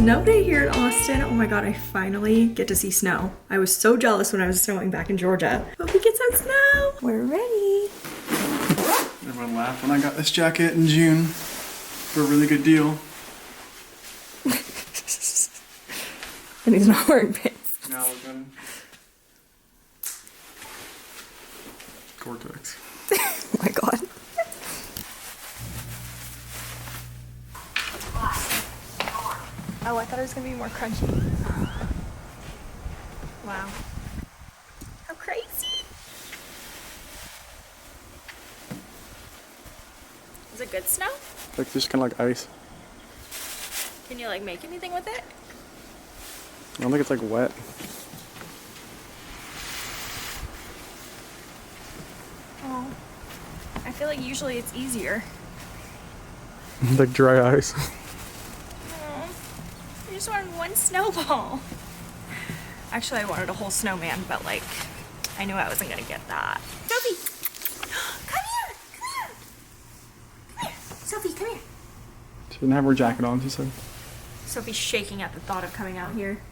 snow day here in Austin. Oh my god, I finally get to see snow. I was so jealous when I was snowing back in Georgia. Hope we get some snow. We're ready. Everyone laughed when I got this jacket in June for a really good deal. And he's not wearing pants. Now look at him. Gore-Tex. Oh my god. Oh, I thought it was gonna be more crunchy. Wow. How crazy. Is it good snow? Like just kind of like ice. Can you like make anything with it? I don't think it's like wet. Oh. I feel like usually it's easier. Like dry ice. I just wanted one snowball. Actually, I wanted a whole snowman, but like, I knew I wasn't gonna get that. Sophie! Come here! Come here! Come here! Sophie, come here! She didn't have her jacket on, she said. Sophie's shaking at the thought of coming out here.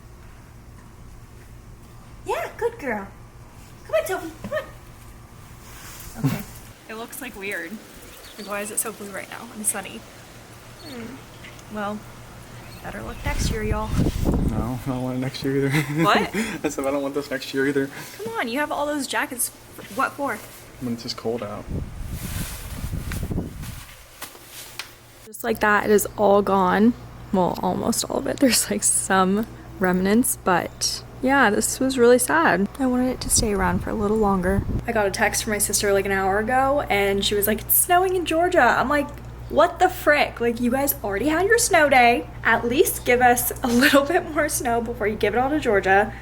Yeah, good girl. Come on, Sophie, come on. Okay. It looks like weird. Like, why is it so blue right now and sunny? Well, better look next year, y'all. No, I don't want it next year either. What? I said I don't want this next year either. Come on, you have all those jackets. What for? When it's just cold out. Just like that, it is all gone. Well, almost all of it. There's like some remnants, but yeah, this was really sad. I wanted it to stay around for a little longer. I got a text from my sister like an hour ago and she was like, it's snowing in Georgia. I'm like, what the frick? Like, you guys already had your snow day. At least give us a little bit more snow before you give it all to Georgia.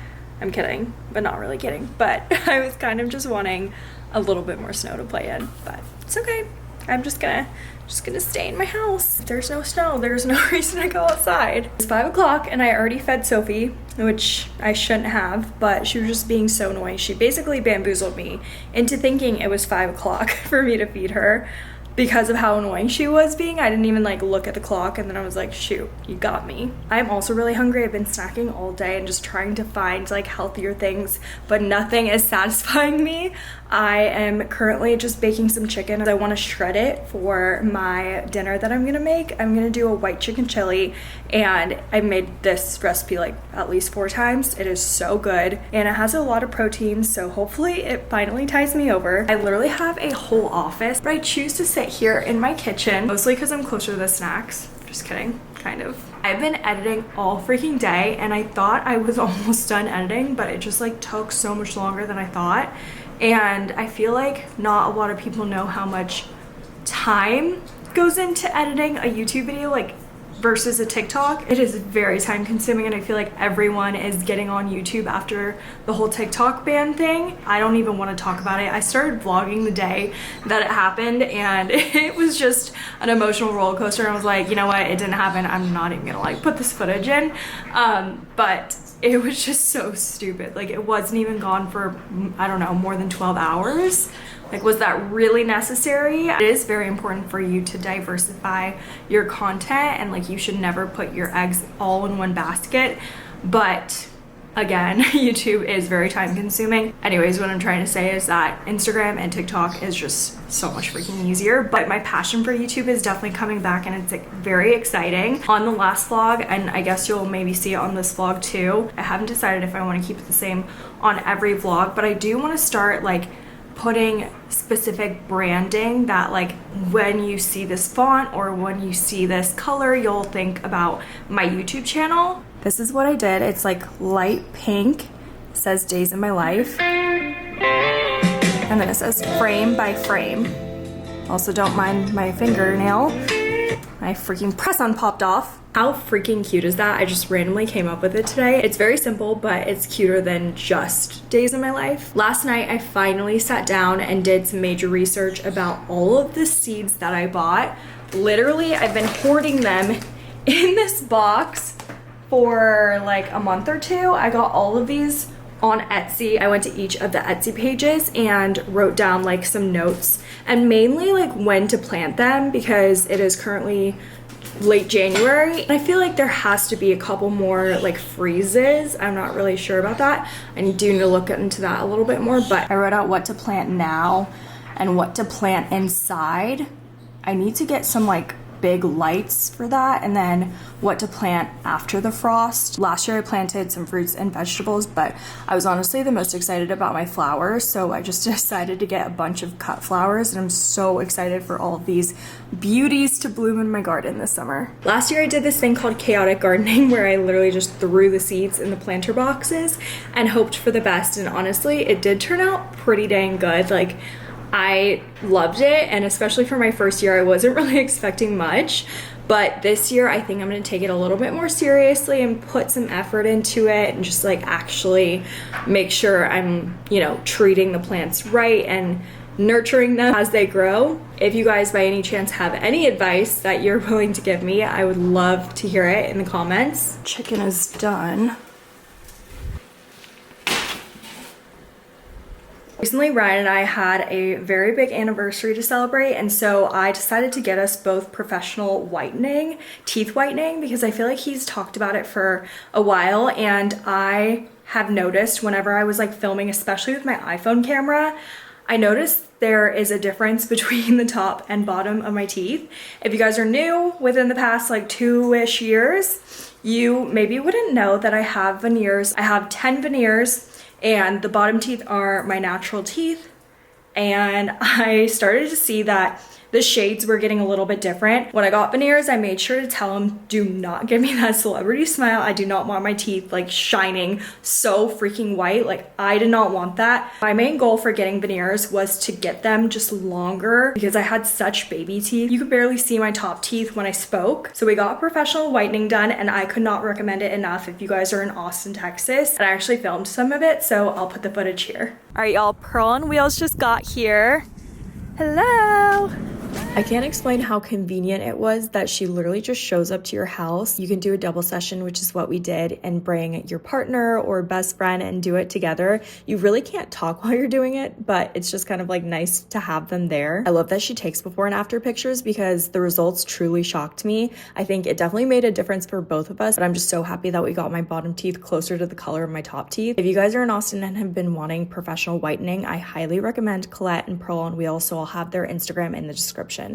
I'm kidding, but not really kidding. But I was kind of just wanting a little bit more snow to play in, but it's okay. I'm just gonna stay in my house. If there's no snow, there's no reason to go outside. It's 5 o'clock and I already fed Sophie, which I shouldn't have, but she was just being so annoying. She basically bamboozled me into thinking it was 5 o'clock for me to feed her because of how annoying she was being. I didn't even like look at the clock and then I was like, shoot, you got me. I'm also really hungry. I've been snacking all day and just trying to find like healthier things, but nothing is satisfying me. I am currently just baking some chicken. I want to shred it for my dinner that I'm gonna make. I'm gonna do a white chicken chili and I made this recipe like at least 4 times. It is so good and it has a lot of protein, so hopefully it finally ties me over. I literally have a whole office, but I choose to sit here in my kitchen, mostly because I'm closer to the snacks. Just kidding, kind of. I've been editing all freaking day and I thought I was almost done editing, but it just like took so much longer than I thought. And I feel like not a lot of people know how much time goes into editing a YouTube video like versus a TikTok. It is very time consuming and I feel like everyone is getting on YouTube after the whole TikTok ban thing. I don't even want to talk about it. I started vlogging the day that it happened and it was just an emotional roller coaster. And I was like, you know what, it didn't happen. I'm not even gonna like put this footage in. But it was just so stupid. Like, it wasn't even gone for, I don't know, more than 12 hours. Like, was that really necessary? It is very important for you to diversify your content and like you should never put your eggs all in one basket. But again, YouTube is very time consuming. Anyways, what I'm trying to say is that Instagram and TikTok is just so much freaking easier. But my passion for YouTube is definitely coming back and it's like very exciting. On the last vlog, and I guess you'll maybe see it on this vlog too, I haven't decided if I want to keep it the same on every vlog, but I do want to start like putting specific branding that like when you see this font or when you see this color, you'll think about my YouTube channel. This is what I did. It's like light pink, it says days in my life. And then it says frame by frame. Also don't mind my fingernail. My freaking press-on popped off. How freaking cute is that? I just randomly came up with it today. It's very simple, but it's cuter than just days in my life. Last night, I finally sat down and did some major research about all of the seeds that I bought. Literally, I've been hoarding them in this box for like a month or two. I got all of these on Etsy. I went to each of the Etsy pages and wrote down like some notes and mainly like when to plant them because it is currently late January. And I feel like there has to be a couple more like freezes. I'm not really sure about that. I do need to look into that a little bit more, but I wrote out what to plant now and what to plant inside. I need to get some like big lights for that, and then what to plant after the frost. Last year I planted some fruits and vegetables, but I was honestly the most excited about my flowers, so I just decided to get a bunch of cut flowers, and I'm so excited for all of these beauties to bloom in my garden this summer. Last year I did this thing called chaotic gardening where I literally just threw the seeds in the planter boxes and hoped for the best, and honestly it did turn out pretty dang good. Like, I loved it, and especially for my first year I wasn't really expecting much, but this year I think I'm gonna take it a little bit more seriously and put some effort into it and just like actually make sure I'm, you know, treating the plants right and nurturing them as they grow. If you guys by any chance have any advice that you're willing to give me, I would love to hear it in the comments. Chicken is done. Recently, Ryan and I had a very big anniversary to celebrate, and so I decided to get us both professional whitening, teeth whitening, because I feel like he's talked about it for a while, and I have noticed whenever I was like filming, especially with my iPhone camera, I noticed there is a difference between the top and bottom of my teeth. If you guys are new within the past like 2-ish years, you maybe wouldn't know that I have veneers. I have 10 veneers, and the bottom teeth are my natural teeth, and I started to see that the shades were getting a little bit different. When I got veneers, I made sure to tell him, do not give me that celebrity smile. I do not want my teeth like shining so freaking white. Like, I did not want that. My main goal for getting veneers was to get them just longer because I had such baby teeth. You could barely see my top teeth when I spoke. So we got professional whitening done, and I could not recommend it enough if you guys are in Austin, Texas. And I actually filmed some of it, so I'll put the footage here. All right, y'all, Pearl on Wheels just got here. Hello. I can't explain how convenient it was that she literally just shows up to your house. You can do a double session, which is what we did, and bring your partner or best friend and do it together. You really can't talk while you're doing it, but it's just kind of like nice to have them there. I love that she takes before and after pictures because the results truly shocked me. I think it definitely made a difference for both of us, but I'm just so happy that we got my bottom teeth closer to the color of my top teeth. If you guys are in Austin and have been wanting professional whitening, I highly recommend Colette and Pearl on Wheels, so I'll have their Instagram in the description.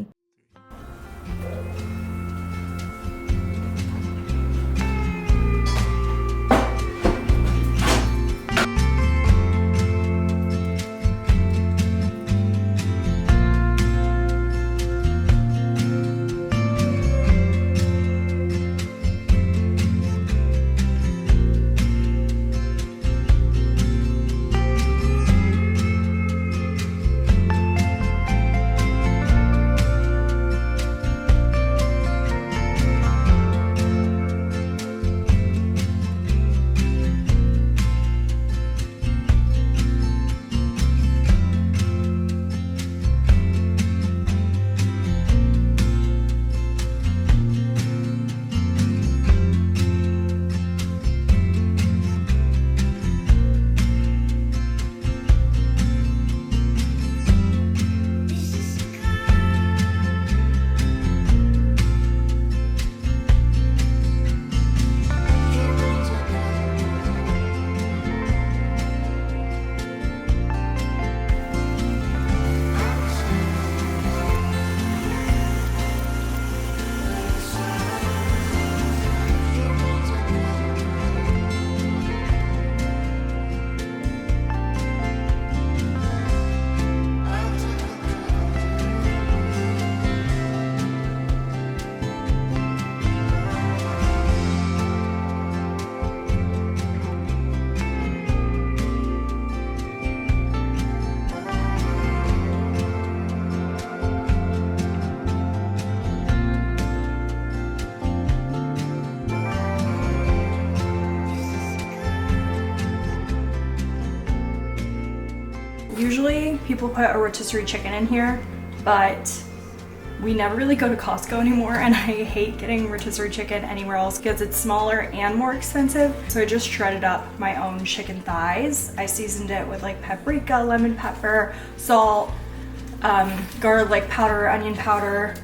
Usually people put a rotisserie chicken in here, but we never really go to Costco anymore, and I hate getting rotisserie chicken anywhere else because it's smaller and more expensive. So I just shredded up my own chicken thighs. I seasoned it with like paprika, lemon pepper, salt, garlic powder, onion powder,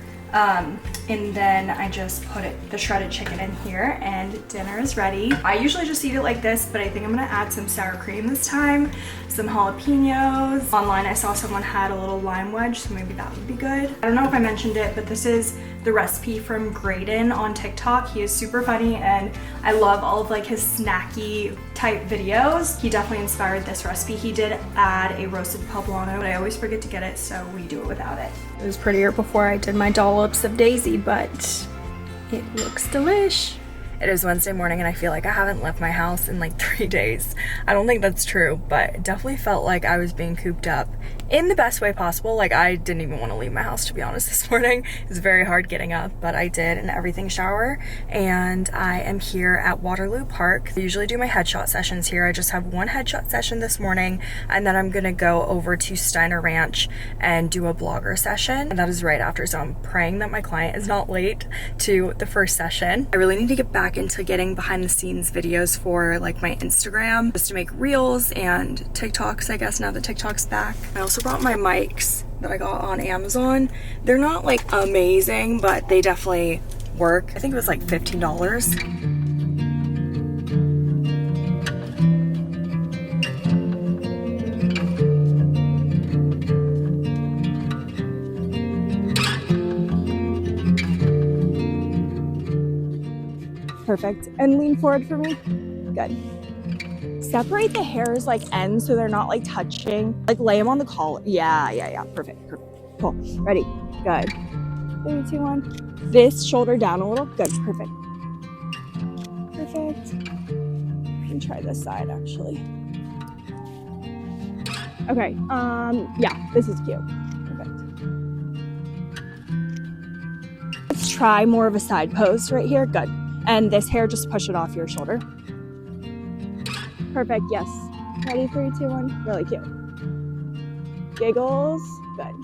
And then I just put the shredded chicken in here and dinner is ready. I usually just eat it like this, but I think I'm gonna add some sour cream this time, some jalapenos. Online I saw someone had a little lime wedge, so maybe that would be good. I don't know if I mentioned it, but this is the recipe from Graydon on TikTok. He is super funny and I love all of like his snacky type videos. He definitely inspired this recipe. He did add a roasted poblano, but I always forget to get it, so we do it without it. It was prettier before I did my dollops of daisy, but it looks delish. It is Wednesday morning and I feel like I haven't left my house in like 3 days. I don't think that's true, but it definitely felt like I was being cooped up in the best way possible. Like I didn't even want to leave my house, to be honest, this morning. It was very hard getting up, but I did an everything shower and I am here at Waterloo Park. I usually do my headshot sessions here. I just have one headshot session this morning and then I'm gonna go over to Steiner Ranch and do a blogger session. And that is right after, so I'm praying that my client is not late to the first session. I really need to get back into getting behind the scenes videos for like my Instagram, just to make reels and TikToks, I guess, now that TikTok's back. I also brought my mics that I got on Amazon. They're not like amazing, but they definitely work. I think it was like $15. Perfect. And lean forward for me. Good. Separate the hairs like ends so they're not like touching. Like lay them on the collar. Yeah. Perfect. Cool. Ready. Good. 3, 2, 1. This shoulder down a little. Good. Perfect. We can try this side actually. Okay. Yeah, this is cute. Perfect. Let's try more of a side pose right here. Good. And this hair, just push it off your shoulder. Perfect, yes. Ready, 3, 2, 1. Really cute. Giggles, good.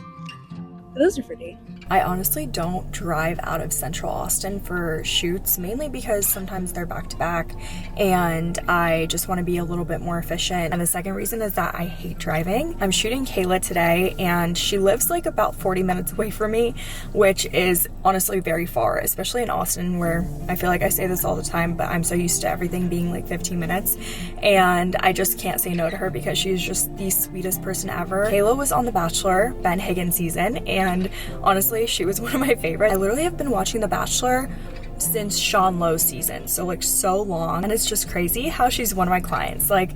Those are pretty. I honestly don't drive out of Central Austin for shoots, mainly because sometimes they're back to back and I just want to be a little bit more efficient. And the second reason is that I hate driving. I'm shooting Kayla today and she lives like about 40 minutes away from me, which is honestly very far, especially in Austin, where I feel like I say this all the time, but I'm so used to everything being like 15 minutes and I just can't say no to her because she's just the sweetest person ever. Kayla was on The Bachelor, Ben Higgins season, and honestly, she was one of my favorites. I literally have been watching The Bachelor since Sean Lowe's season, so like so long, and it's just crazy how she's one of my clients, like,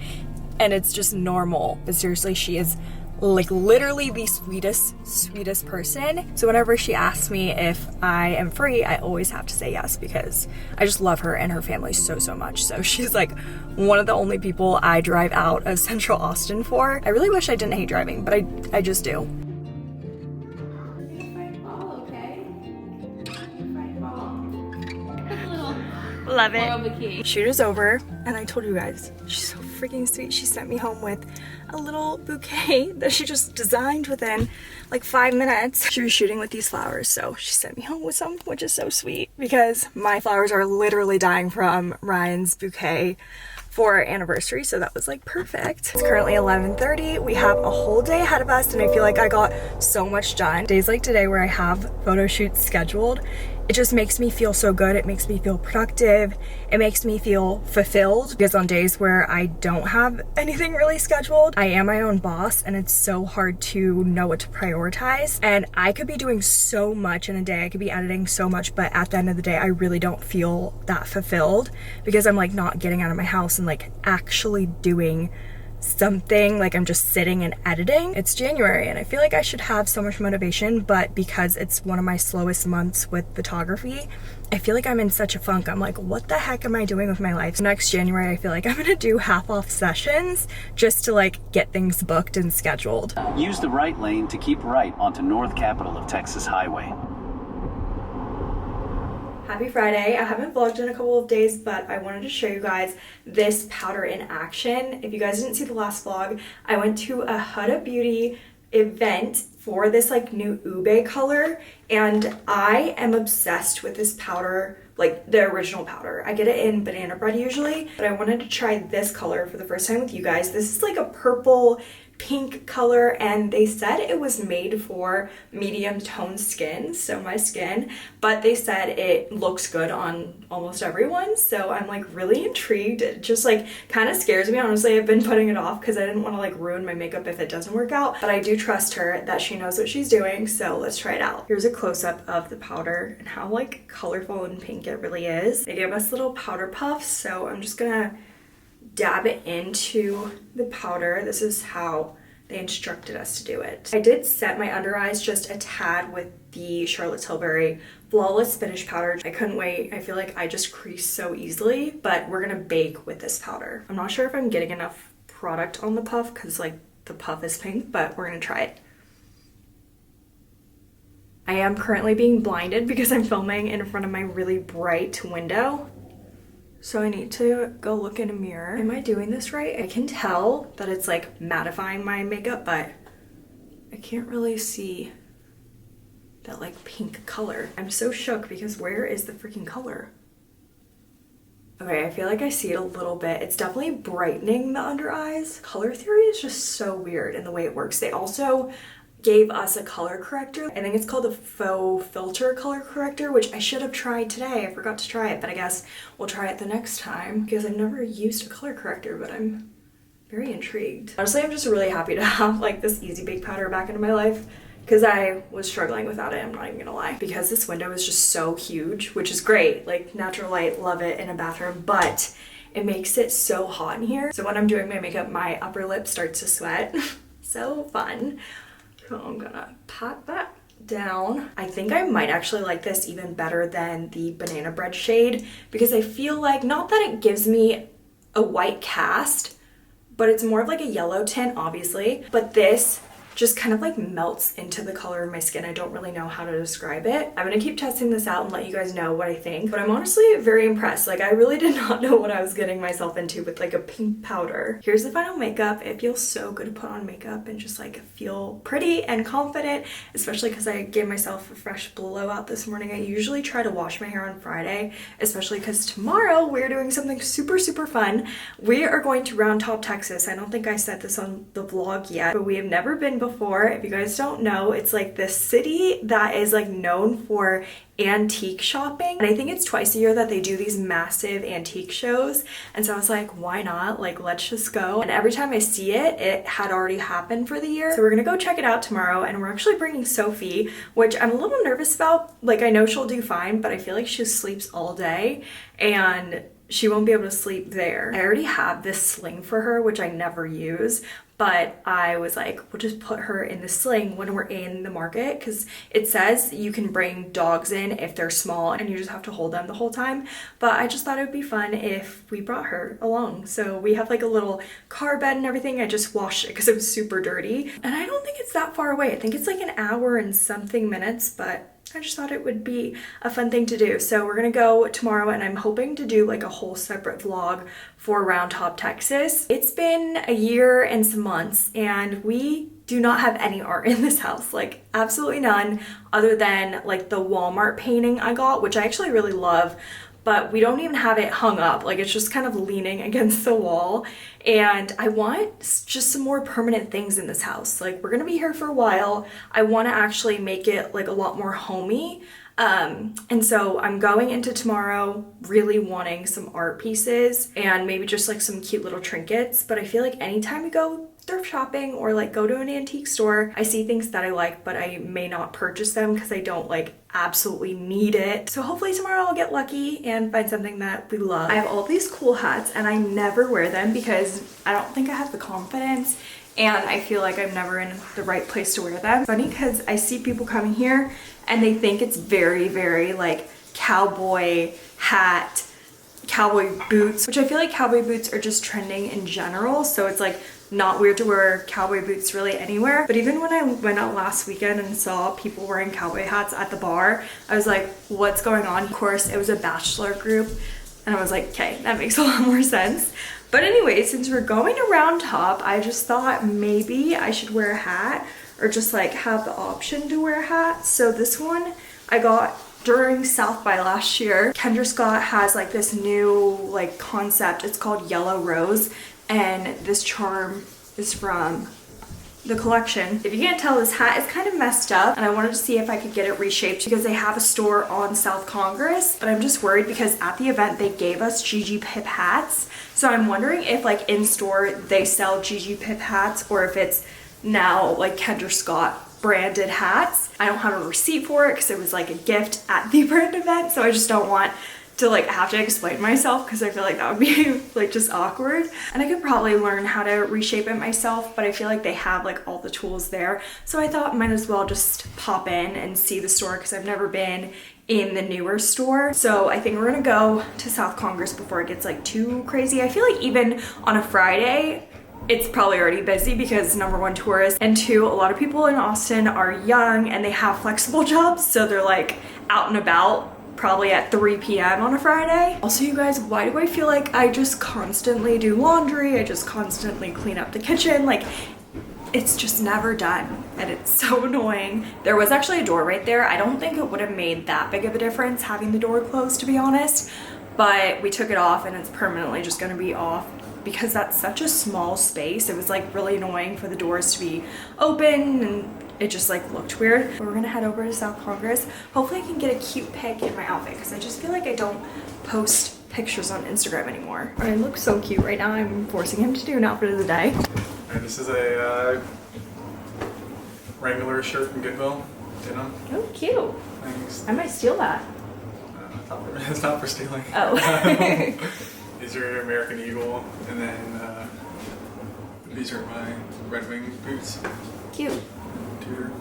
and it's just normal, but seriously, she is like literally the sweetest person. So whenever she asks me if I am free, I always have to say yes because I just love her and her family so much. So she's like one of the only people I drive out of Central Austin for. I really wish I didn't hate driving, but I just do. Love it. Shoot is over, and I told you guys, she's so freaking sweet. She sent me home with a little bouquet that she just designed within like 5 minutes. She was shooting with these flowers, so she sent me home with some, which is so sweet because my flowers are literally dying from Ryan's bouquet for our anniversary, so that was like perfect. It's currently 11:30. We have a whole day ahead of us and I feel like I got so much done. Days like today where I have photo shoots scheduled, it just makes me feel so good. It makes me feel productive. It makes me feel fulfilled because on days where I don't have anything really scheduled, I am my own boss and it's so hard to know what to prioritize. And I could be doing so much in a day. I could be editing so much, but at the end of the day, I really don't feel that fulfilled because I'm like not getting out of my house and like actually doing something, like I'm just sitting and editing. It's January and I feel like I should have so much motivation, but because it's one of my slowest months with photography, I feel like I'm in such a funk. I'm like, what the heck am I doing with my life? So next January, I feel like I'm gonna do half-off sessions just to like get things booked and scheduled. Use the right lane to keep right onto North Capitol of Texas Highway. Happy Friday. I haven't vlogged in a couple of days, but I wanted to show you guys this powder in action. If you guys didn't see the last vlog, I went to a Huda Beauty event for this like new ube color, and I am obsessed with this powder, like the original powder. I get it in banana bread usually, but I wanted to try this color for the first time with you guys. This is like a purple pink color, and they said it was made for medium toned skin, so my skin, but they said it looks good on almost everyone, so I'm like really intrigued. It just like kind of scares me, honestly. I've been putting it off because I didn't want to like ruin my makeup if it doesn't work out, but I do trust her that she knows what she's doing, so let's try it out. Here's a close-up of the powder and how like colorful and pink it really is. They gave us little powder puffs, so I'm just gonna dab it into the powder. This is how they instructed us to do it. I did set my under eyes just a tad with the Charlotte Tilbury Flawless Finish powder. I couldn't wait. I feel like I just crease so easily, but we're gonna bake with this powder. I'm not sure if I'm getting enough product on the puff because like the puff is pink, but we're gonna try it. I am currently being blinded because I'm filming in front of my really bright window. So I need to go look in a mirror. Am I doing this right? I can tell that it's like mattifying my makeup, but I can't really see that like pink color. I'm so shook because where is the freaking color? Okay, I feel like I see it a little bit. It's definitely brightening the under eyes. Color theory is just so weird in the way it works. They also gave us a color corrector. I think it's called the faux filter color corrector, which I should have tried today. I forgot to try it, but I guess we'll try it the next time because I've never used a color corrector, but I'm very intrigued. Honestly, I'm just really happy to have like this Easy Bake powder back into my life because I was struggling without it, I'm not even gonna lie. Because this window is just so huge, which is great, like natural light, love it in a bathroom, but it makes it so hot in here. So when I'm doing my makeup, my upper lip starts to sweat. So fun. So I'm gonna pat that down. I think I might actually like this even better than the banana bread shade because I feel like, not that it gives me a white cast, but it's more of like a yellow tint, obviously. But this just kind of like melts into the color of my skin. I don't really know how to describe it. I'm gonna keep testing this out and let you guys know what I think, but I'm honestly very impressed. Like I really did not know what I was getting myself into with like a pink powder. Here's the final makeup. It feels so good to put on makeup and just like feel pretty and confident, especially because I gave myself a fresh blowout this morning. I usually try to wash my hair on Friday, especially because tomorrow we're doing something super, super fun. We are going to Round Top, Texas. I don't think I said this on the vlog yet, but we have never been before. If you guys don't know, it's like this city that is like known for antique shopping, and I think it's twice a year that they do these massive antique shows, and so I was like, why not, like let's just go. And every time I see it, it had already happened for the year, so we're gonna go check it out tomorrow. And we're actually bringing Sophie, which I'm a little nervous about. Like I know she'll do fine, but I feel like she sleeps all day and she won't be able to sleep there. I already have this sling for her, which I never use, but I was like, we'll just put her in the sling when we're in the market, because it says you can bring dogs in if they're small and you just have to hold them the whole time. But I just thought it would be fun if we brought her along. So we have like a little car bed and everything. I just washed it because it was super dirty, and I don't think it's that far away. I think it's like an hour and something minutes, but I just thought it would be a fun thing to do. So we're gonna go tomorrow, and I'm hoping to do like a whole separate vlog for Round Top, Texas. It's been a year and some months, and we do not have any art in this house, like absolutely none, other than like the Walmart painting I got, which I actually really love, but we don't even have it hung up. Like it's just kind of leaning against the wall. And I want just some more permanent things in this house. Like we're gonna be here for a while. I wanna actually make it like a lot more homey. And so I'm going into tomorrow really wanting some art pieces and maybe just like some cute little trinkets. But I feel like anytime we go thrift shopping or like go to an antique store, I see things that I like, but I may not purchase them because I don't like absolutely need it. So hopefully tomorrow I'll get lucky and find something that we love. I have all these cool hats and I never wear them because I don't think I have the confidence, and I feel like I'm never in the right place to wear them. Funny because I see people coming here and they think it's very, very like cowboy hat, cowboy boots, which I feel like cowboy boots are just trending in general. So it's like not weird to wear cowboy boots really anywhere. But even when I went out last weekend and saw people wearing cowboy hats at the bar, I was like, what's going on? Of course, it was a bachelor group. And I was like, okay, that makes a lot more sense. But anyway, since we're going to Round Top, I just thought maybe I should wear a hat or just like have the option to wear a hat. So this one I got during South by last year. Kendra Scott has like this new like concept. It's called Yellow Rose, and this charm is from the collection. If you can't tell, this hat is kind of messed up and I wanted to see if I could get it reshaped because they have a store on South Congress, but I'm just worried because at the event they gave us Gigi Pip hats. So I'm wondering if like in store they sell Gigi Pip hats or if it's now like Kendra Scott branded hats. I don't have a receipt for it because it was like a gift at the brand event, so I just don't want to like have to explain myself because I feel like that would be like just awkward. And I could probably learn how to reshape it myself, but I feel like they have like all the tools there. So I thought might as well just pop in and see the store because I've never been in the newer store. So I think we're gonna go to South Congress before it gets like too crazy. I feel like even on a Friday, it's probably already busy because number one, tourists, and two, a lot of people in Austin are young and they have flexible jobs. So they're like out and about probably at 3 p.m. on a Friday. Also, you guys, why do I feel like I just constantly do laundry? I just constantly clean up the kitchen. Like, it's just never done and it's so annoying. There was actually a door right there. I don't think it would have made that big of a difference having the door closed, to be honest, but we took it off and it's permanently just gonna be off because that's such a small space. It was like really annoying for the doors to be open and it just like looked weird. But we're gonna head over to South Congress. Hopefully I can get a cute pic in my outfit because I just feel like I don't post pictures on Instagram anymore. I look so cute right now. I'm forcing him to do an outfit of the day. And this is a Wrangler shirt from Goodwill, denim. Oh, cute. Thanks. I might steal that. It's not for stealing. Oh. These are your American Eagle, and then these are my Red Wing boots. Cute. Tudor.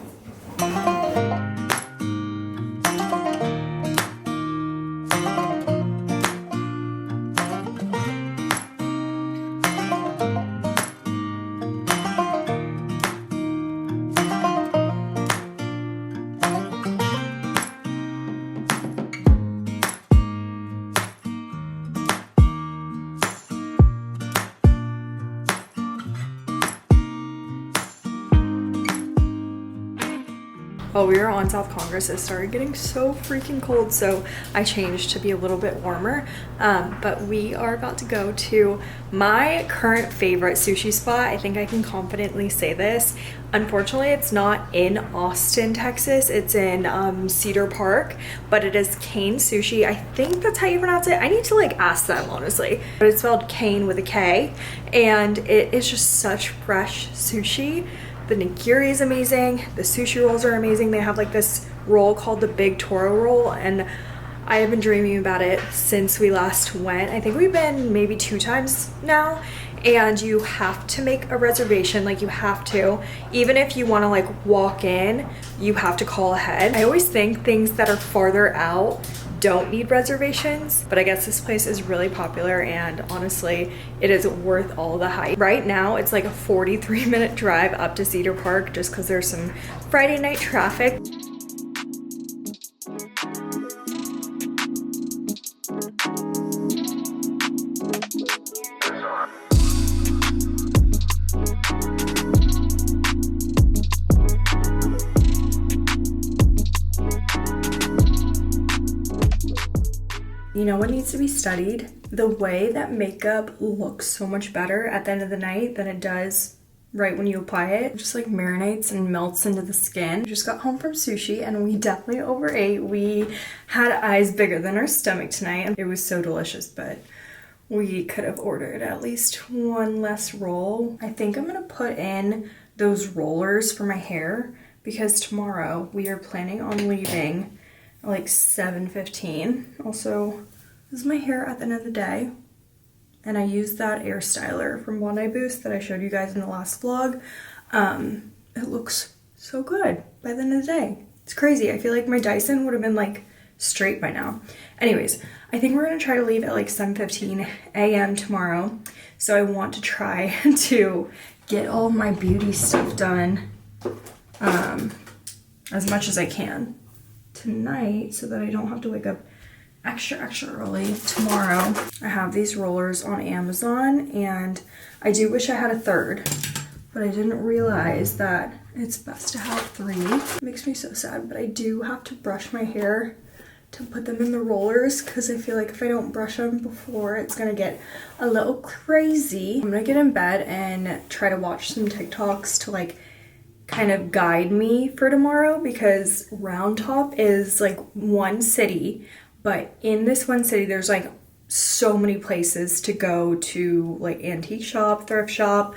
While we were on South Congress, it started getting so freaking cold, so I changed to be a little bit warmer. But we are about to go to my current favorite sushi spot. I think I can confidently say this. Unfortunately, it's not in Austin, Texas. It's in Cedar Park, but it is Cane Sushi. I think that's how you pronounce it. I need to like ask them, honestly. But it's spelled Cane with a K, and it is just such fresh sushi. The nigiri is amazing. The sushi rolls are amazing. They have like this roll called the Big Toro roll, and I have been dreaming about it since we last went. I think we've been maybe 2 times now, and you have to make a reservation. Like, you have to. Even if you want to like walk in, you have to call ahead. I always think things that are farther out don't need reservations, but I guess this place is really popular and honestly it is worth all the hype. Right now it's like a 43-minute drive up to Cedar Park just because there's some Friday night traffic. You know what needs to be studied? The way that makeup looks so much better at the end of the night than it does right when you apply it. It just like marinates and melts into the skin. We just got home from sushi and we definitely overate. We had eyes bigger than our stomach tonight. It was so delicious, but we could have ordered at least 1 less roll. I think I'm gonna put in those rollers for my hair because tomorrow we are planning on leaving like 7:15. Also, this is my hair at the end of the day, and I used that air styler from One Eye Boost that I showed you guys in the last vlog. It looks so good by the end of the day. It's crazy. I feel like my Dyson would have been like straight by now. Anyways, I think we're gonna try to leave at like 7:15 a.m. tomorrow, so I want to try to get all of my beauty stuff done as much as I can tonight so that I don't have to wake up extra early tomorrow. I have these rollers on Amazon and I do wish I had a third, but I didn't realize that it's best to have 3. It makes me so sad, but I do have to brush my hair to put them in the rollers because I feel like if I don't brush them before, it's gonna get a little crazy. I'm gonna get in bed and try to watch some TikToks to like kind of guide me for tomorrow, because Round Top is like one city, but in this one city there's like so many places to go to, like antique shop, thrift shop,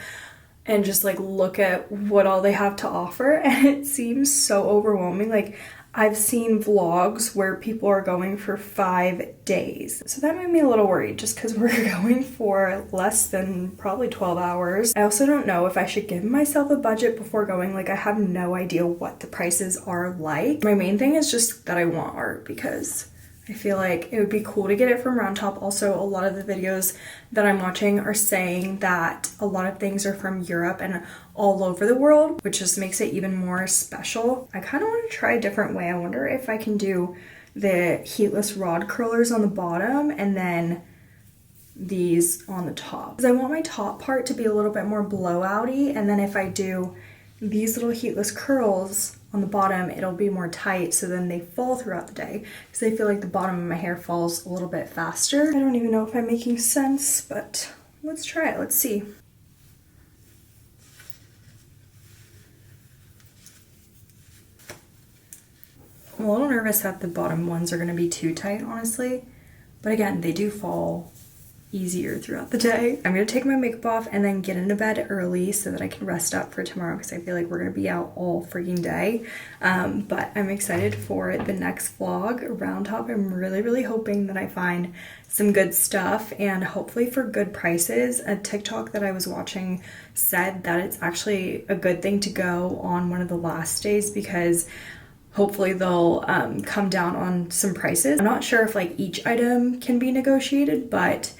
and just like look at what all they have to offer, and it seems so overwhelming. Like I've seen vlogs where people are going for 5 days. So that made me a little worried, just because we're going for less than probably 12 hours. I also don't know if I should give myself a budget before going. Like I have no idea what the prices are like. My main thing is just that I want art, because I feel like it would be cool to get it from Round Top. Also, a lot of the videos that I'm watching are saying that a lot of things are from Europe and all over the world, which just makes it even more special. I kind of want to try a different way. I wonder if I can do the heatless rod curlers on the bottom and then these on the top. Because I want my top part to be a little bit more blowouty, and then if I do these little heatless curls on the bottom, it'll be more tight, so then they fall throughout the day, because I feel like the bottom of my hair falls a little bit faster. I don't even know if I'm making sense, but let's try it. Let's see. I'm a little nervous that the bottom ones are going to be too tight, honestly, but again, they do fall easier throughout the day. I'm gonna take my makeup off and then get into bed early so that I can rest up for tomorrow, because I feel like we're gonna be out all freaking day. But I'm excited for the next vlog, Round Top. I'm really hoping that I find some good stuff, and hopefully for good prices. A TikTok that I was watching said that it's actually a good thing to go on one of the last days, because hopefully they'll come down on some prices. I'm not sure if like each item can be negotiated, but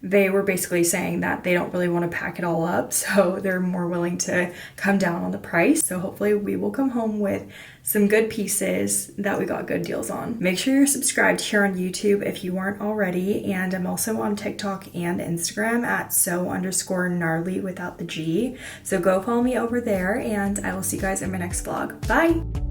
they were basically saying that they don't really want to pack it all up, so they're more willing to come down on the price. So hopefully we will come home with some good pieces that we got good deals on. Make sure you're subscribed here on YouTube if you weren't already, and I'm also on TikTok and Instagram at so_gnarly without the G. So go follow me over there, and I will see you guys in my next vlog. Bye!